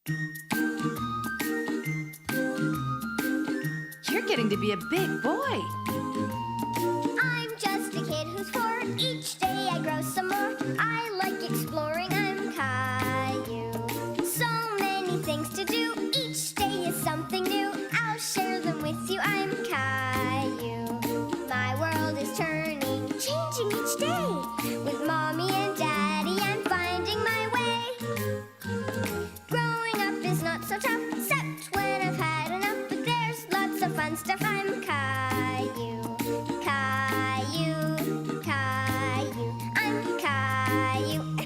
You're getting to be a big boy. I'm just a kid who's 4. Each day I grow some more. I like exploring. I'm Caillou. So many things to do. Each day is something new. I'll share them with you. I'm Caillou. My world is turning, changing each day. With Mommy and Daddy, I'm finding my way. Growing up is not so tough, except when I've had enough. But there's lots of fun stuff. I'm Caillou. Caillou, Caillou, I'm Caillou.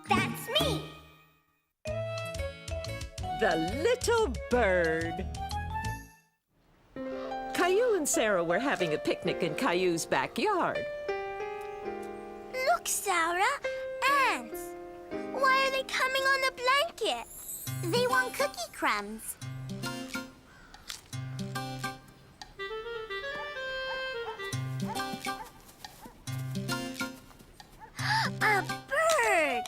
That's me. The little bird. Caillou and Sarah were having a picnic in Caillou's backyard. Look, Sarah, ants. Why are they coming on the blanket? They want cookie crumbs. A bird!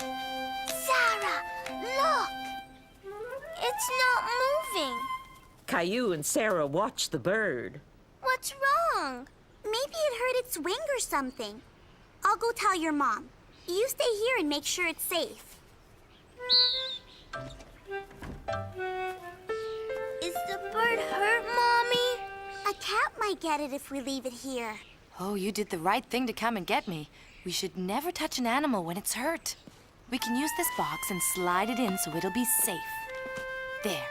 Sarah, look! It's not moving. Caillou and Sarah watched the bird. What's wrong? Maybe it hurt its wing or something. I'll go tell your mom. You stay here and make sure it's safe. Is the bird hurt, Mommy? A cat might get it if we leave it here. Oh, you did the right thing to come and get me. We should never touch an animal when it's hurt. We can use this box and slide it in so it'll be safe. There.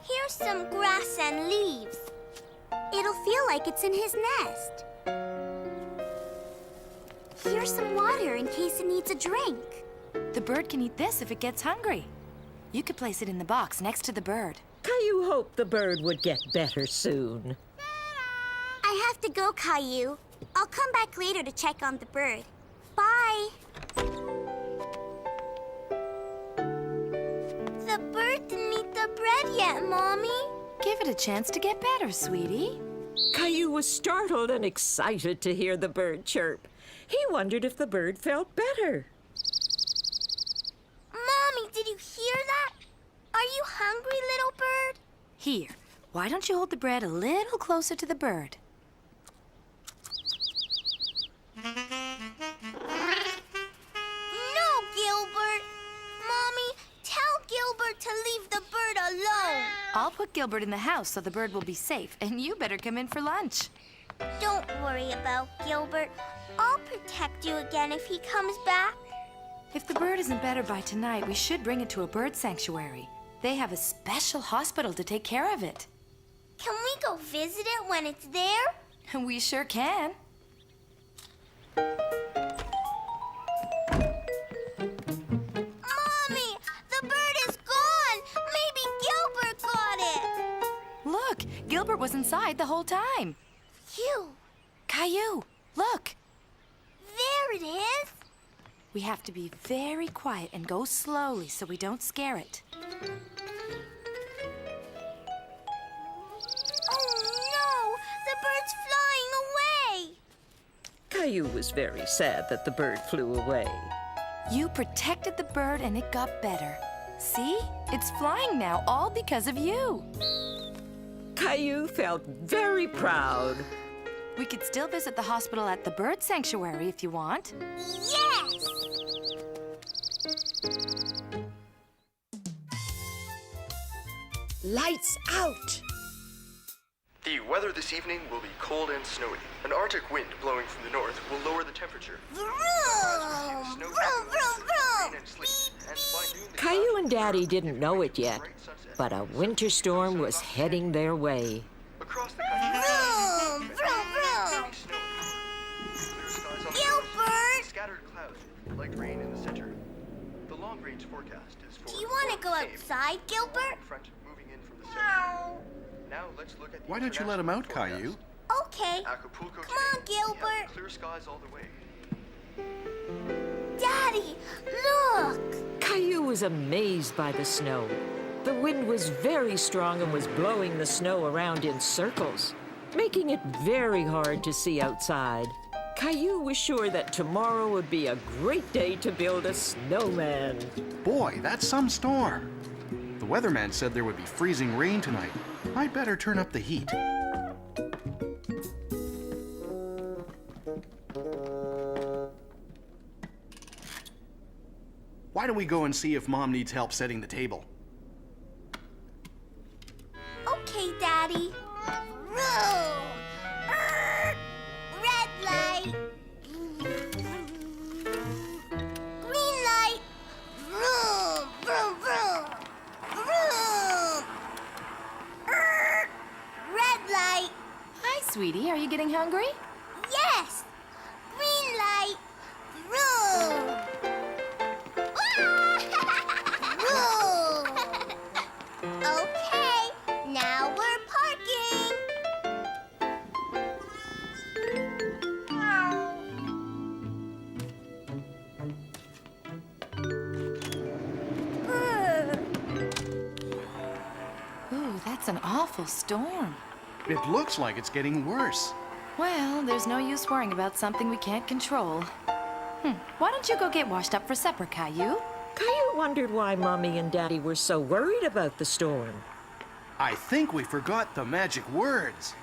Here's some grass and leaves. It'll feel like it's in his nest. Here's some water in case it needs a drink. The bird can eat this if it gets hungry. You could place it in the box next to the bird. Caillou hoped the bird would get better soon. I have to go, Caillou. I'll come back later to check on the bird. Bye. The bird didn't eat the bread yet, Mommy. Give it a chance to get better, sweetie. Caillou was startled and excited to hear the bird chirp. He wondered if the bird felt better. Mommy, did you hear that? Are you hungry, little bird? Here, why don't you hold the bread a little closer to the bird? No, Gilbert. Mommy, tell Gilbert to leave the bird alone. I'll put Gilbert in the house so the bird will be safe, and you better come in for lunch. Don't worry about Gilbert. I'll protect you again if he comes back. If the bird isn't better by tonight, we should bring it to a bird sanctuary. They have a special hospital to take care of it. Can we go visit it when it's there? We sure can. Mommy, the bird is gone. Maybe Gilbert got it. Look, Gilbert was inside the whole time. Phew. Caillou, look. There it is. We have to be very quiet and go slowly so we don't scare it. Oh, no. The bird's flying away. Caillou was very sad that the bird flew away. You protected the bird and it got better. See? It's flying now, all because of you. Caillou felt very proud. We could still visit the hospital at the bird sanctuary if you want. Yes! Lights out! The weather this evening will be cold and snowy. An Arctic wind blowing from the north will lower the temperature. Vroom! Vroom, vroom, vroom! Caillou and Daddy didn't know it yet, but a winter storm was heading their way. Across the country, Vroom, vroom, vroom! Gilbert! scattered clouds, light rain in the center. The long-range forecast is for... Do you want to go outside, Gilbert? Front moving in from the center. Now let's look at the Why don't you let him out, international Caillou? forecast. Okay. Acapulco Come on, today, we have Gilbert. clear skies all the way. Daddy, look! Caillou was amazed by the snow. The wind was very strong and was blowing the snow around in circles, making it very hard to see outside. Caillou was sure that tomorrow would be a great day to build a snowman. Boy, that's some storm. The weatherman said there would be freezing rain tonight. I'd better turn up the heat. Why don't we go and see if Mom needs help setting the table? Okay, Daddy. Vroom. Red light. Green light. Vroom, vroom, vroom. Vroom. Red light. Hi, sweetie. Are you getting hungry? Yes. Green light. Vroom. Vroom. Okay, now we're parking. Ooh, that's an awful storm. It looks like it's getting worse. Well, there's no use worrying about something we can't control. Why don't you go get washed up for supper, Caillou? Caillou wondered why Mommy and Daddy were so worried about the storm. I think we forgot the magic words.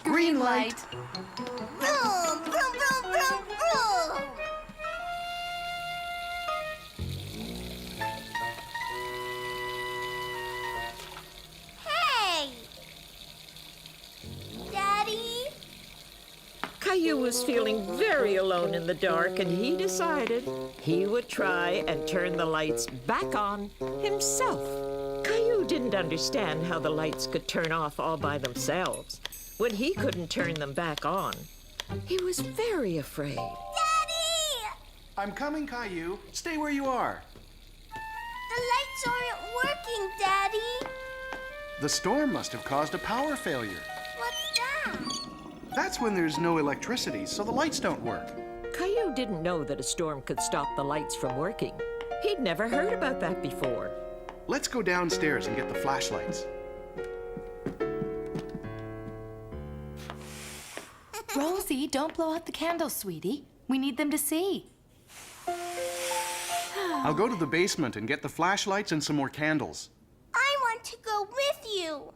Green light. Vroom, vroom, vroom, vroom, vroom. Hey! Daddy? Caillou was feeling very alone in the dark, and he decided he would try and turn the lights back on himself. Caillou didn't understand how the lights could turn off all by themselves when he couldn't turn them back on. He was very afraid. Daddy! I'm coming, Caillou. Stay where you are. The lights aren't working, Daddy. The storm must have caused a power failure. What's that? That's when there's no electricity, so the lights don't work. Caillou didn't know that a storm could stop the lights from working. He'd never heard about that before. Let's go downstairs and get the flashlights. Rosie, don't blow out the candles, sweetie. We need them to see. I'll go to the basement and get the flashlights and some more candles. I want to go with you.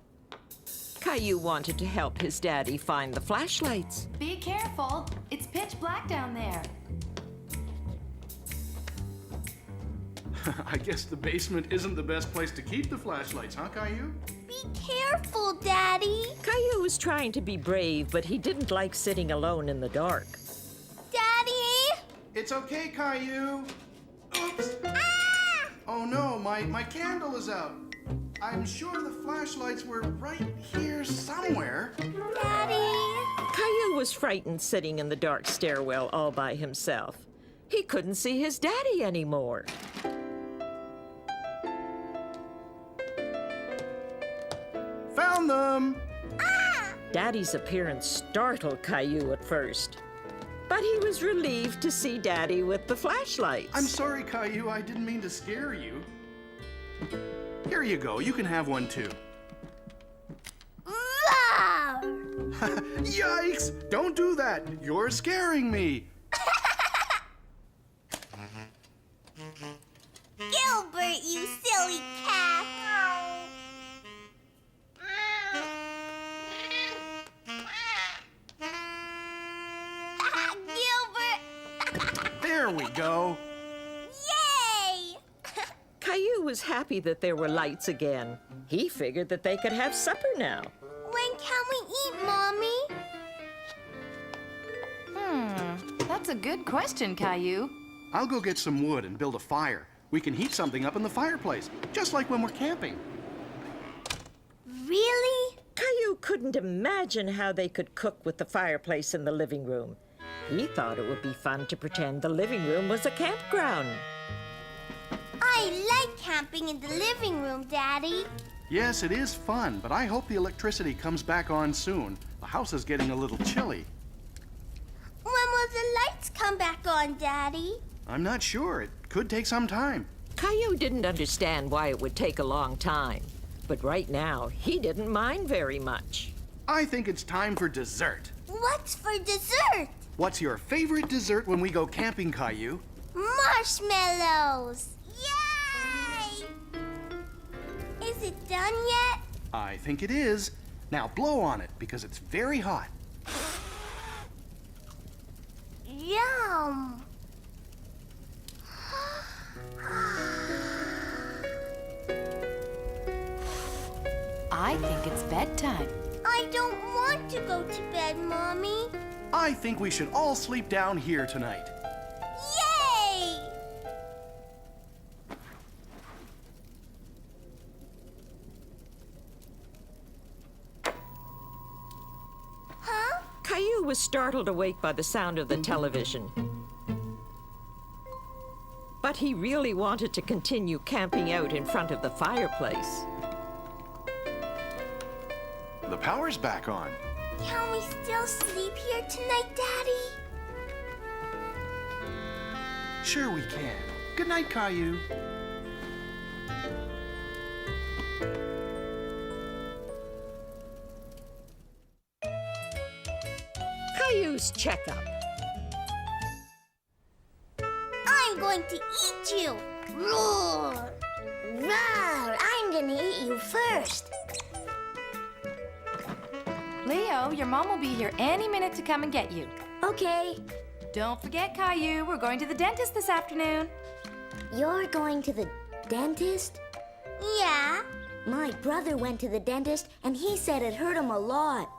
Caillou wanted to help his daddy find the flashlights. Be careful. It's pitch black down there. I guess the basement isn't the best place to keep the flashlights, huh, Caillou? Be careful, Daddy. Caillou was trying to be brave, but he didn't like sitting alone in the dark. Daddy? It's okay, Caillou. Oops. Ah! Oh no, my candle is out. I'm sure the flashlights were right here somewhere. Daddy? Caillou was frightened sitting in the dark stairwell all by himself. He couldn't see his daddy anymore. Found them! Daddy's appearance startled Caillou at first, but he was relieved to see Daddy with the flashlights. I'm sorry, Caillou. I didn't mean to scare you. Here you go. You can have one too. Roar! Yikes! Don't do that. You're scaring me. Gilbert, you silly cat. Gilbert! There we go. Yay! Caillou was happy that there were lights again. He figured that they could have supper now. When can we eat, Mommy? That's a good question, Caillou. I'll go get some wood and build a fire. We can heat something up in the fireplace, just like when we're camping. Really? Caillou couldn't imagine how they could cook with the fireplace in the living room. He thought it would be fun to pretend the living room was a campground. I like camping in the living room, Daddy. Yes, it is fun, but I hope the electricity comes back on soon. The house is getting a little chilly. When will the lights come back on, Daddy? I'm not sure. It could take some time. Caillou didn't understand why it would take a long time, but right now he didn't mind very much. I think it's time for dessert. What's for dessert? What's your favorite dessert when we go camping, Caillou? Marshmallows! Yay! Is it done yet? I think it is. Now blow on it because it's very hot. Yum! I think it's bedtime. I don't want to go to bed, Mommy. I think we should all sleep down here tonight. Yay! Huh? Caillou was startled awake by the sound of the television. But he really wanted to continue camping out in front of the fireplace. The power's back on. Can we still sleep here tonight, Daddy? Sure we can. Good night, Caillou. Caillou's checkup. I'm going to eat you! Roar! Roar! I'm gonna eat you first. Leo, your mom will be here any minute to come and get you. Okay. Don't forget, Caillou, we're going to the dentist this afternoon. You're going to the dentist? Yeah. My brother went to the dentist and he said it hurt him a lot.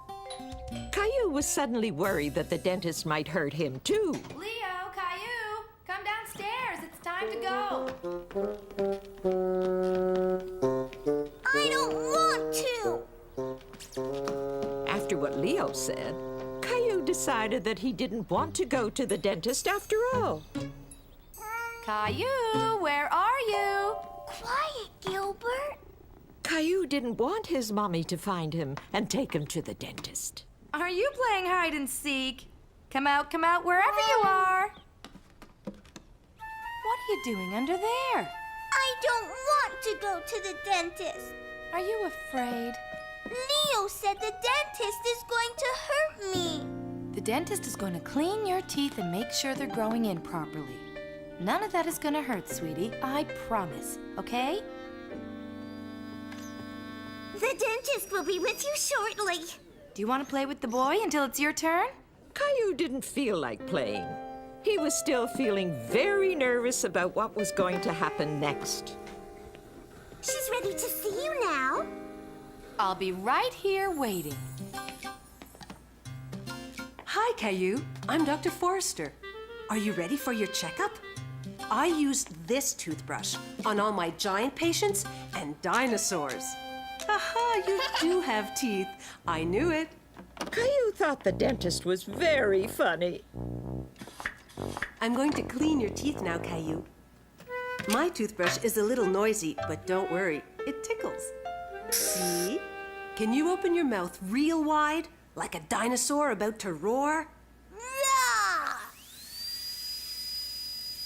Caillou was suddenly worried that the dentist might hurt him too. Leo, Caillou, come downstairs. It's time to go. I don't want to. After what Leo said, Caillou decided that he didn't want to go to the dentist after all. Caillou, where are you? Quiet, Gilbert. Caillou didn't want his mommy to find him and take him to the dentist. Are you playing hide and seek? Come out, wherever you are. What are you doing under there? I don't want to go to the dentist. Are you afraid? Leo said the dentist is going to hurt me. The dentist is going to clean your teeth and make sure they're growing in properly. None of that is going to hurt, sweetie. I promise, okay? The dentist will be with you shortly. Do you want to play with the boy until it's your turn? Caillou didn't feel like playing. He was still feeling very nervous about what was going to happen next. She's ready to see you now. I'll be right here waiting. Hi, Caillou. I'm Dr. Forrester. Are you ready for your checkup? I use this toothbrush on all my giant patients and dinosaurs. Haha, you do have teeth. I knew it. Caillou thought the dentist was very funny. I'm going to clean your teeth now, Caillou. My toothbrush is a little noisy, but don't worry, it tickles. See? Can you open your mouth real wide, like a dinosaur about to roar? Rah!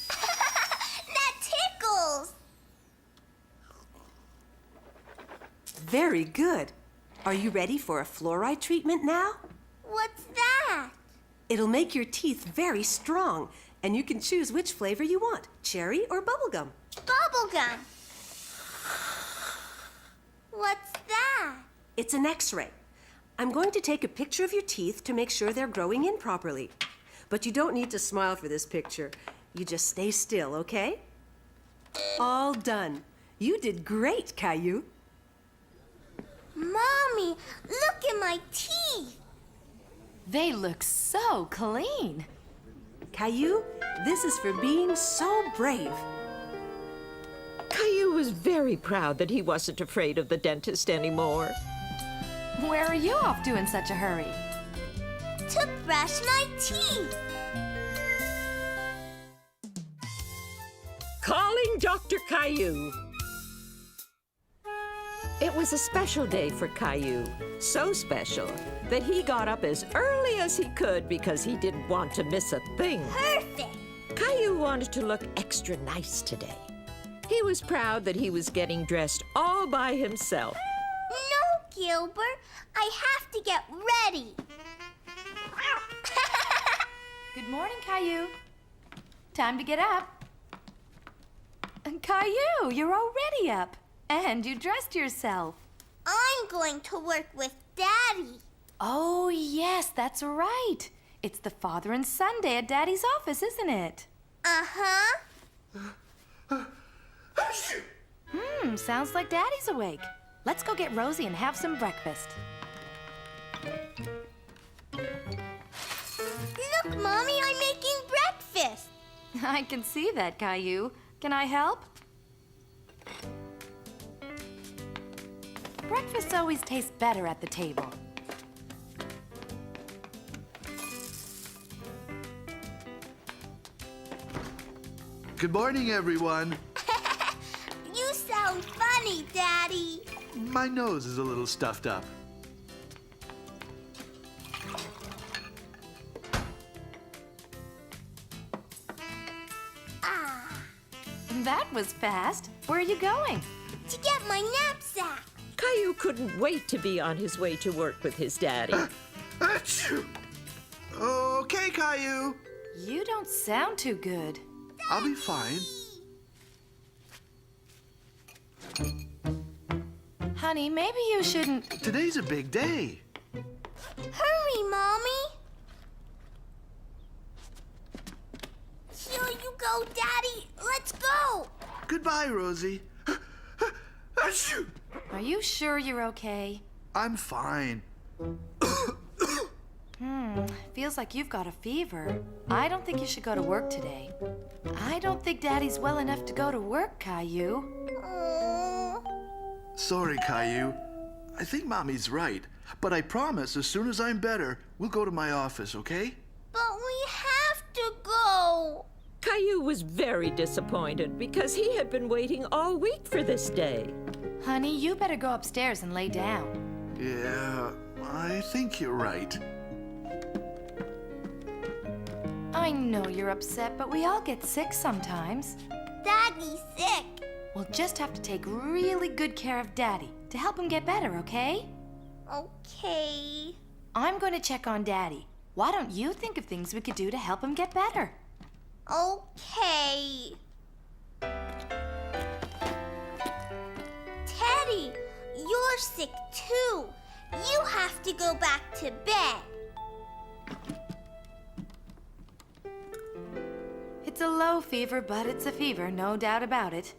That tickles. Very good. Are you ready for a fluoride treatment now? What's that? It'll make your teeth very strong, and you can choose which flavor you want, cherry or bubblegum. Bubblegum. What's that? It's an X-ray. I'm going to take a picture of your teeth to make sure they're growing in properly. But you don't need to smile for this picture. You just stay still, okay? All done. You did great, Caillou. Mommy, look at my teeth. They look so clean. Caillou, this is for being so brave. Caillou was very proud that he wasn't afraid of the dentist anymore. Where are you off to in such a hurry? To brush my teeth. Calling Dr. Caillou. It was a special day for Caillou, so special that he got up as early as he could because he didn't want to miss a thing. Perfect. Caillou wanted to look extra nice today. He was proud that he was getting dressed all by himself. No, Gilbert. I have to get ready. Good morning, Caillou. Time to get up. Caillou, you're already up. And you dressed yourself. I'm going to work with Daddy. Oh, yes, that's right. It's the father and son day at Daddy's office, isn't it? Uh-huh. Sounds like Daddy's awake. Let's go get Rosie and have some breakfast. Look, Mommy, I'm making breakfast. I can see that, Caillou. Can I help? Breakfast always tastes better at the table. Good morning, everyone. You sound funny, Daddy. My nose is a little stuffed up. That was fast. Where are you going? To get my knapsack. Caillou couldn't wait to be on his way to work with his daddy. Achoo! Okay, Caillou. You don't sound too good. I'll be fine. Honey, maybe you shouldn't... Today's a big day. Hurry, Mommy. Here you go, Daddy. Let's go. Goodbye, Rosie. Achoo! Are you sure you're okay? I'm fine. Feels like you've got a fever. I don't think you should go to work today. I don't think Daddy's well enough to go to work, Caillou. Oh. Sorry, Caillou. I think Mommy's right. But I promise as soon as I'm better, we'll go to my office, okay? But we have to go. Caillou was very disappointed because he had been waiting all week for this day. Honey, you better go upstairs and lay down. Yeah, I think you're right. I know you're upset, but we all get sick sometimes. Daddy's sick. We'll just have to take really good care of Daddy to help him get better, okay? Okay. I'm going to check on Daddy. Why don't you think of things we could do to help him get better? Okay. Teddy, you're sick too. You have to go back to bed. It's a low fever, but it's a fever, no doubt about it.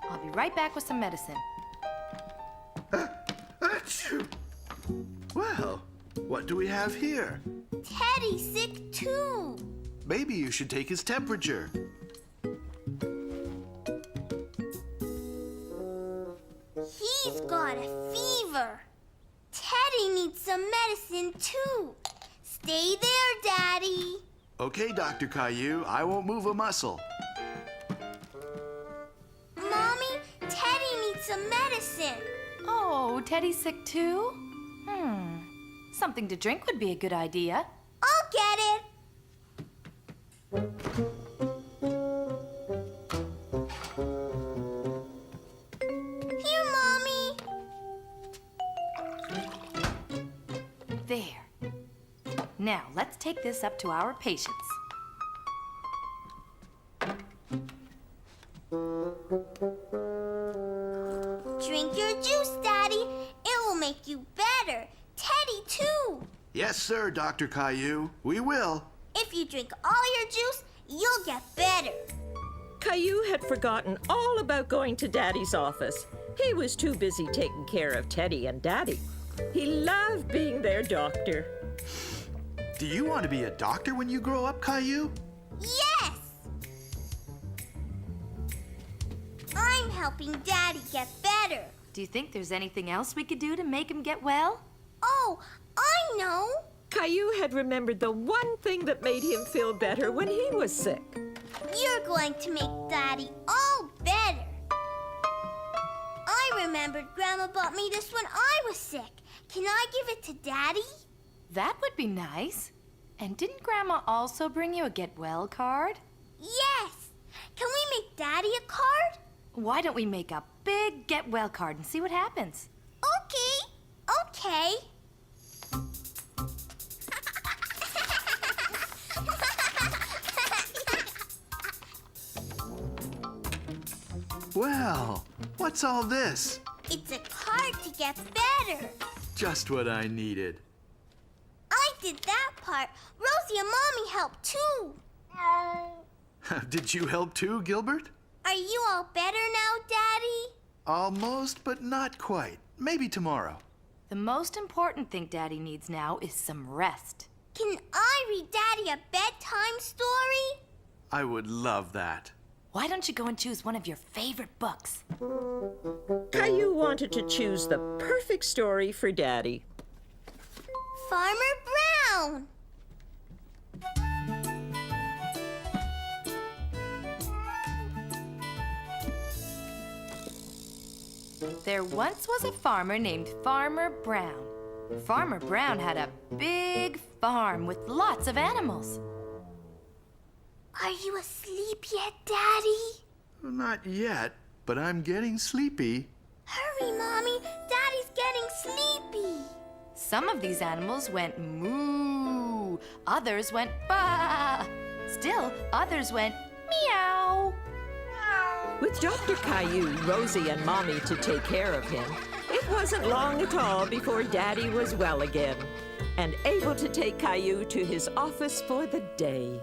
I'll be right back with some medicine. Achoo! Well, what do we have here? Teddy's sick too. Maybe you should take his temperature. He's got a fever. Teddy needs some medicine too. Stay there, Daddy. Okay, Dr. Caillou, I won't move a muscle. Mommy, Teddy needs some medicine. Oh, Teddy's sick too? Something to drink would be a good idea. I'll get it. Here, Mommy. There. Now, let's take this up to our patients. Drink your juice, Daddy. It will make you better. Teddy, too. Yes, sir, Dr. Caillou. We will. If you drink all your juice, you'll get better. Caillou had forgotten all about going to Daddy's office. He was too busy taking care of Teddy and Daddy. He loved being their doctor. Do you want to be a doctor when you grow up, Caillou? Yes! I'm helping Daddy get better. Do you think there's anything else we could do to make him get well? Oh, I know. Caillou had remembered the one thing that made him feel better when he was sick. You're going to make Daddy all better. I remembered Grandma bought me this when I was sick. Can I give it to Daddy? That would be nice. And didn't Grandma also bring you a get well card? Yes. Can we make Daddy a card? Why don't we make a big get well card and see what happens? Okay. Okay. Well, what's all this? It's a card to get better. Just what I needed. I did that part. Rosie and Mommy helped too. Did you help too, Gilbert? Are you all better now, Daddy? Almost, but not quite. Maybe tomorrow. The most important thing Daddy needs now is some rest. Can I read Daddy a bedtime story? I would love that. Why don't you go and choose one of your favorite books? Caillou wanted to choose the perfect story for Daddy. Farmer Brown. There once was a farmer named Farmer Brown. Farmer Brown had a big farm with lots of animals. Are you asleep yet, Daddy? Not yet, but I'm getting sleepy. Hurry, Mommy. Daddy's getting sleepy. Some of these animals went moo, others went ba. Still, others went meow. With Dr. Caillou, Rosie, and Mommy to take care of him, it wasn't long at all before Daddy was well again and able to take Caillou to his office for the day.